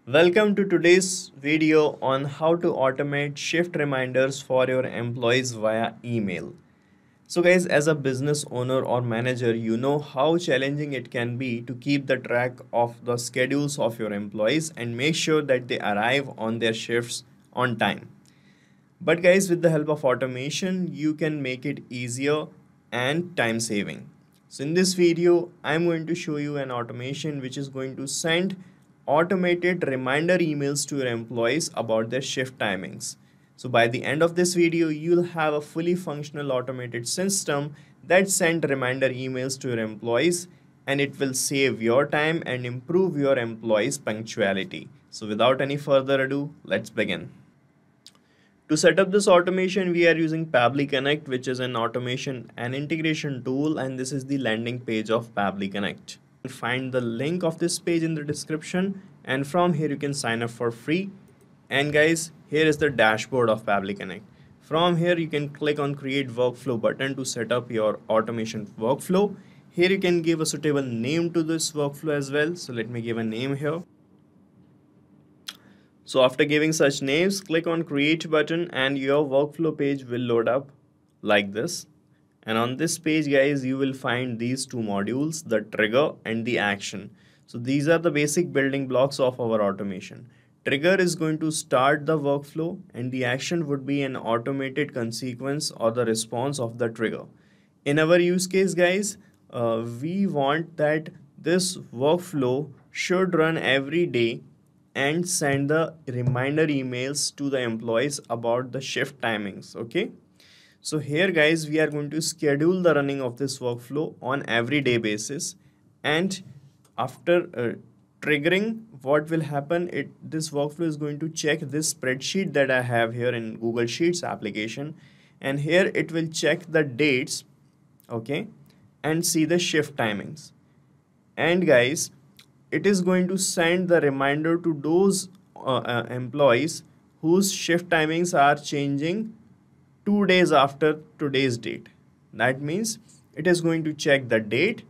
Welcome to today's video on how to automate shift reminders for your employees via email. So guys, as a business owner or manager, you know how challenging it can be to keep the track of the schedules of your employees and make sure that they arrive on their shifts on time. But guys, with the help of automation, you can make it easier and time saving. So in this video, I'm going to show you an automation which is going to send automated reminder emails to your employees about their shift timings. So by the end of this video, you'll have a fully functional automated system that sends reminder emails to your employees, and it will save your time and improve your employees' punctuality. So without any further ado, let's begin. To set up this automation, we are using Pabbly Connect, which is an automation and integration tool, and this is the landing page of Pabbly Connect. Find the link of this page in the description, and from here you can sign up for free. And guys, here is the dashboard of Pabbly Connect. From here you can click on create workflow button to set up your automation workflow. Here you can give a suitable name to this workflow as well. So let me give a name here. So after giving such names, click on create button and your workflow page will load up like this. And on this page guys, you will find these two modules, the trigger and the action. So these are the basic building blocks of our automation. Trigger is going to start the workflow and the action would be an automated consequence or the response of the trigger. In our use case guys, we want that this workflow should run every day and send the reminder emails to the employees about the shift timings. Okay, so here guys, we are going to schedule the running of this workflow on everyday basis, and after triggering, what will happen, this workflow is going to check this spreadsheet that I have here in Google Sheets application, and here it will check the dates, okay, and see the shift timings. And guys, it is going to send the reminder to those employees whose shift timings are changing 2 days after today's date. That means it is going to check the date,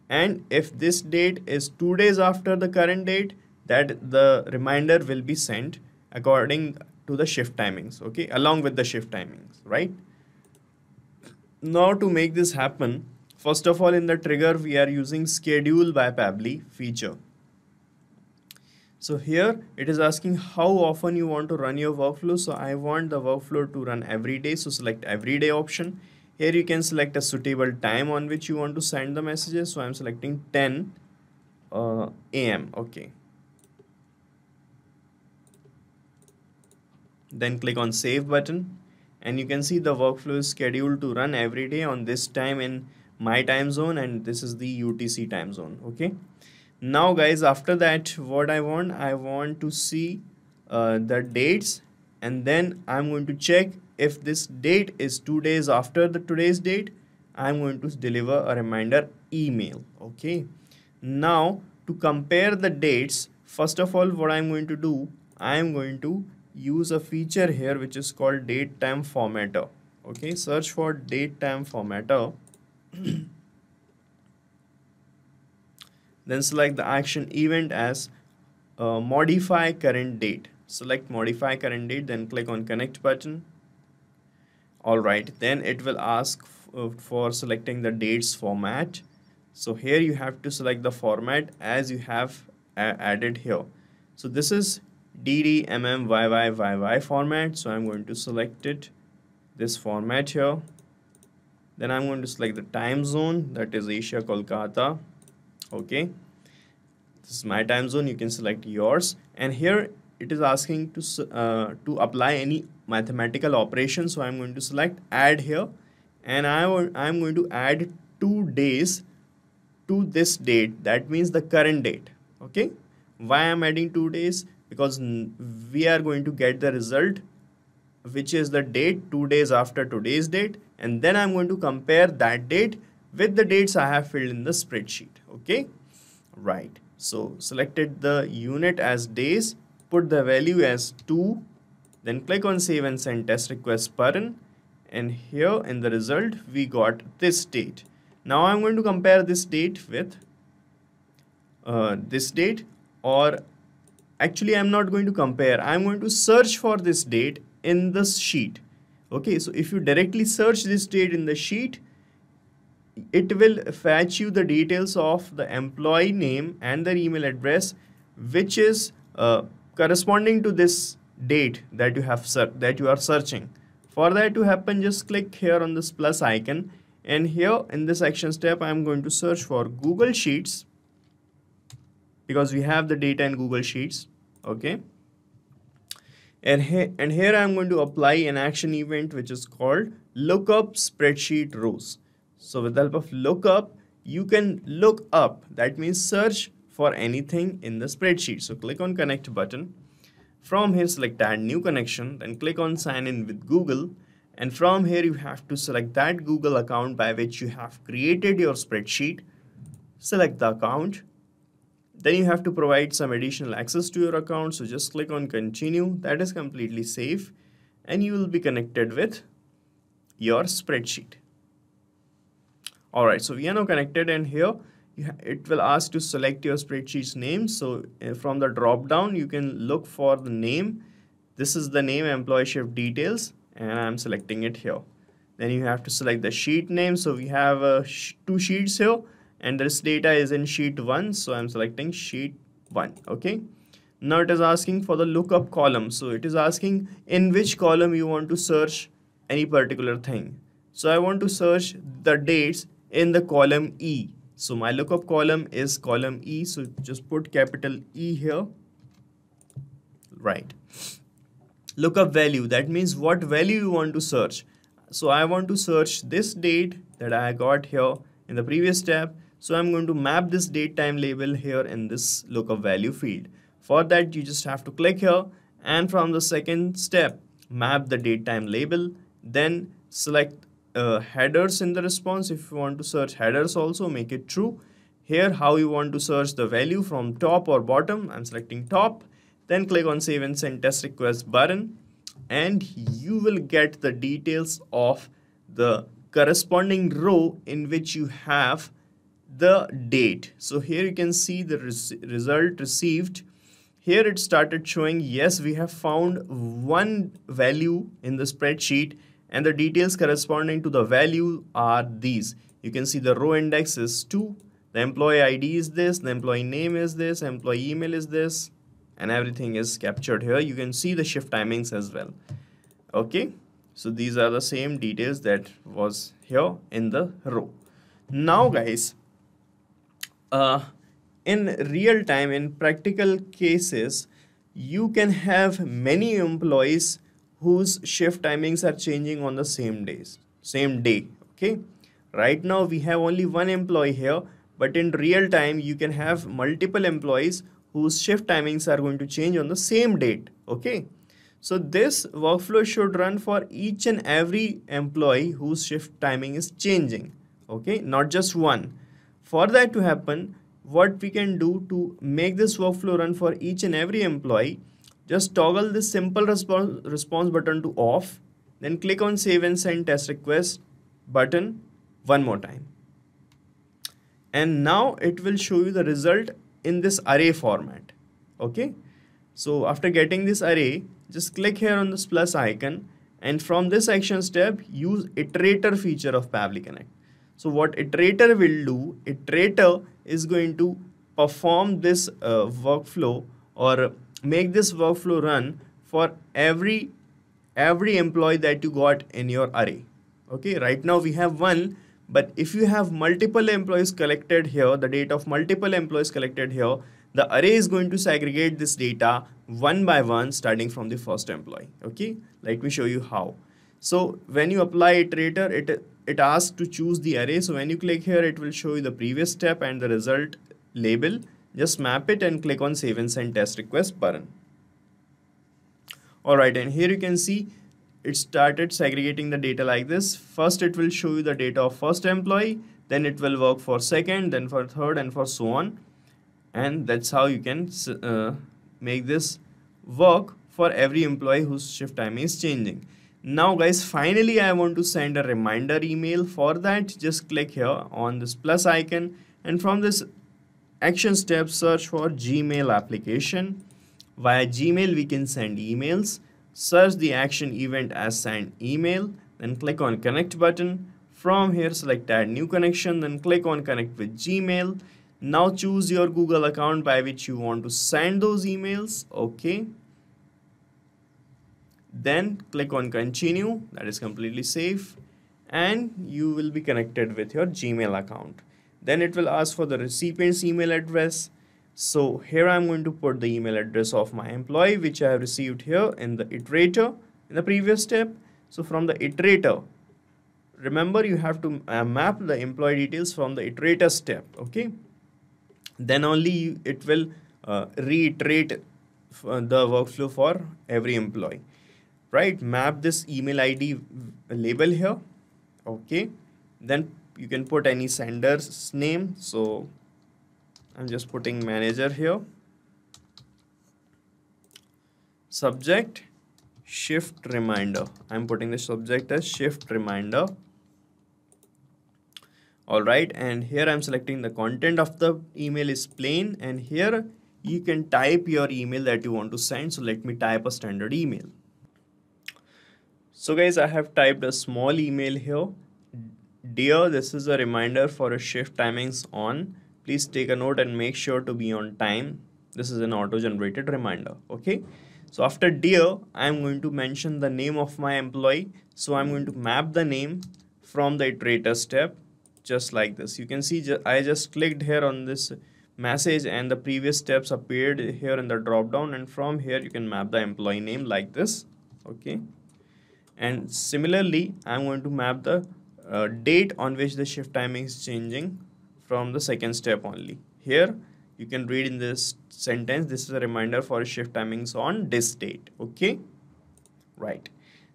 and if this date is 2 days after the current date, that the reminder will be sent according to the shift timings, okay, along with the shift timings, right? Now to make this happen, first of all, in the trigger we are using schedule by Pabbly feature. So here it is asking how often you want to run your workflow. So I want the workflow to run every day. So select everyday option. Here you can select a suitable time on which you want to send the messages. So I'm selecting 10 a.m. Okay. Then click on save button, and you can see the workflow is scheduled to run every day on this time in my time zone, and this is the UTC time zone. Okay. Now guys, after that, what I want to see the dates, and then I'm going to check if this date is 2 days after the today's date. I'm going to deliver a reminder email. Okay, now to compare the dates, first of all, what I'm going to do, I'm going to use a feature here which is called date time formatter. Okay, search for date time formatter. Then select the action event as modify current date. Select modify current date, then click on connect button. Alright, then it will ask for selecting the dates format. So here you have to select the format as you have added here. So this is DDMMYYYY format. So I'm going to select it, this format here. Then I'm going to select the time zone, that is Asia Kolkata. Okay, this is my time zone, you can select yours, and here it is asking to apply any mathematical operation. So I'm going to select add here, and I'm going to add 2 days to this date, that means the current date. Okay, why I'm adding 2 days? Because we are going to get the result which is the date 2 days after today's date, and then I'm going to compare that date with the dates I have filled in the spreadsheet. Okay, right, so selected the unit as days, put the value as 2, then click on save and send test request button, and here in the result we got this date. Now I'm going to compare this date with this date, or actually I'm not going to compare, I'm going to search for this date in this sheet. Okay, so if you directly search this date in the sheet, it will fetch you the details of the employee name and their email address, which is corresponding to this date that you are searching. For that to happen, just click here on this plus icon, and here in this action step I'm going to search for Google Sheets, because we have the data in Google Sheets. Okay, and here I'm going to apply an action event which is called lookup spreadsheet rows. So with the help of lookup, you can look up, that means search for anything in the spreadsheet. So click on connect button. From here select add new connection, then click on sign in with Google, and from here you have to select that Google account by which you have created your spreadsheet. Select the account. Then you have to provide some additional access to your account, so just click on continue. That is completely safe, and you will be connected with your spreadsheet. Alright, so we are now connected, and here it will ask to select your spreadsheet's name. So from the drop down you can look for the name. This is the name, employee shift details, and I'm selecting it here. Then you have to select the sheet name. So we have two sheets here, and this data is in sheet 1, so I'm selecting sheet 1. Okay, now it is asking for the lookup column, so it is asking in which column you want to search any particular thing. So I want to search the dates in the column E. So my lookup column is column E, so just put capital E here. Right, lookup value, that means what value you want to search. So I want to search this date that I got here in the previous tab. So I'm going to map this date time label here in this lookup value field. For that you just have to click here, and from the second step map the date time label, then select headers in the response. If you want to search headers also, make it true. Here how you want to search the value, from top or bottom, I'm selecting top. Then click on save and send test request button, and you will get the details of the corresponding row in which you have the date. So here you can see the result received. Here it started showing, yes, we have found one value in the spreadsheet, and the details corresponding to the value are these. You can see the row index is 2, the employee ID is this, the employee name is this, employee email is this, and everything is captured here. You can see the shift timings as well. Okay, so these are the same details that was here in the row. Now guys, in real time, in practical cases, you can have many employees whose shift timings are changing on the same day. Okay, right now we have only one employee here, but in real time you can have multiple employees whose shift timings are going to change on the same date. Okay, so this workflow should run for each and every employee whose shift timing is changing. Okay, not just one. For that to happen, what we can do to make this workflow run for each and every employee, just toggle this simple response button to off, then click on save and send test request button one more time. And now it will show you the result in this array format. Okay, so after getting this array, just click here on this plus icon, and from this action step use iterator feature of Pabbly Connect. So what iterator will do, iterator is going to perform this workflow, or make this workflow run for every employee that you got in your array. Okay, right now we have one, but if you have multiple employees collected here, the data of multiple employees collected here, the array is going to segregate this data one by one starting from the first employee. Okay, let me show you how. So when you apply iterator, it asks to choose the array. So when you click here, it will show you the previous step and the result label. Just map it and click on save and send test request button. Alright, and here you can see it started segregating the data like this. First it will show you the data of first employee, then it will work for second, then for third, and for so on. And that's how you can make this work for every employee whose shift time is changing. Now guys, finally I want to send a reminder email. For that, just click here on this plus icon, and from this action step search for Gmail application. Via Gmail, we can send emails. Search the action event as send email, then click on connect button. From here, select add new connection, then click on connect with Gmail. Now choose your Google account by which you want to send those emails. Okay. Then click on continue, that is completely safe, and you will be connected with your Gmail account. Then it will ask for the recipient's email address. So here I'm going to put the email address of my employee, which I have received here in the iterator in the previous step. So from the iterator, remember you have to map the employee details from the iterator step. Okay. Then only it will reiterate the workflow for every employee. Right, map this email ID label here. Okay, then you can put any sender's name. So I'm just putting manager here. Subject shift reminder. I'm putting the subject as shift reminder. All right, and here I'm selecting the content of the email is plain, and here you can type your email that you want to send. So let me type a standard email. So guys, I have typed a small email here. Dear, this is a reminder for a shift timings on. Please take a note and make sure to be on time. This is an auto-generated reminder. Okay. So after dear, I'm going to mention the name of my employee. So I'm going to map the name from the iterator step, just like this. You can see I just clicked here on this message and the previous steps appeared here in the drop down, and from here you can map the employee name like this. Okay. And similarly, I'm going to map the date on which the shift timing is changing from the second step only. Here you can read in this sentence, this is a reminder for shift timings on this date. Okay, right.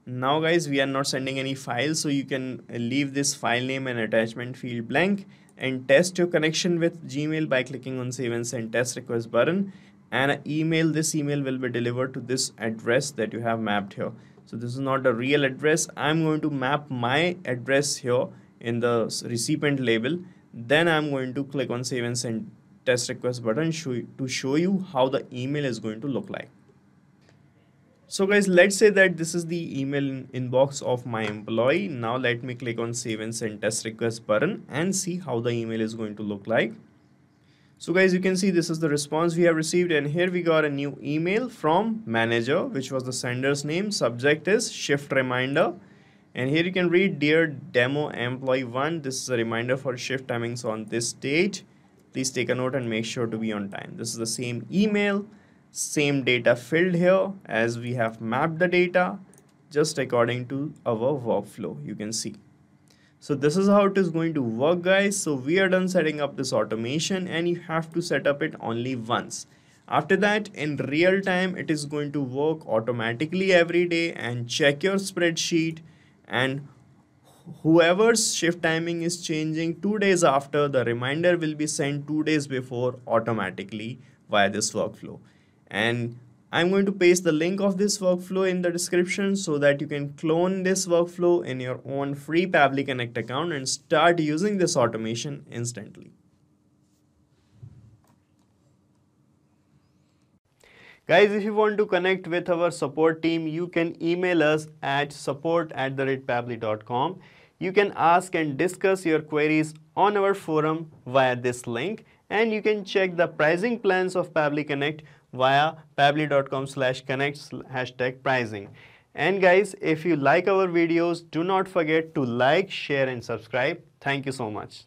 Now guys, we are not sending any files, so you can leave this file name and attachment field blank and test your connection with Gmail by clicking on save and send test request button, and this email will be delivered to this address that you have mapped here. So this is not a real address. I'm going to map my address here in the recipient label. Then I'm going to click on save and send test request button to show you how the email is going to look like. So guys, let's say that this is the email inbox of my employee. Now let me click on save and send test request button and see how the email is going to look like. So guys, you can see this is the response we have received, and here we got a new email from manager, which was the sender's name. Subject is shift reminder, and here you can read, dear demo employee 1, this is a reminder for shift timings on this date. Please take a note and make sure to be on time. This is the same email, same data filled here as we have mapped the data just according to our workflow, you can see. So this is how it is going to work, guys. So we are done setting up this automation, and you have to set up it only once. After that, in real time, it is going to work automatically every day and check your spreadsheet, and whoever's shift timing is changing 2 days after, the reminder will be sent 2 days before automatically via this workflow. And I'm going to paste the link of this workflow in the description so that you can clone this workflow in your own free Pabbly Connect account and start using this automation instantly. Guys, if you want to connect with our support team, you can email us at support@pabbly.com. You can ask and discuss your queries on our forum via this link, and you can check the pricing plans of Pabbly Connect via pabbly.com/connect #pricing. And guys, if you like our videos, do not forget to like, share and subscribe. Thank you so much.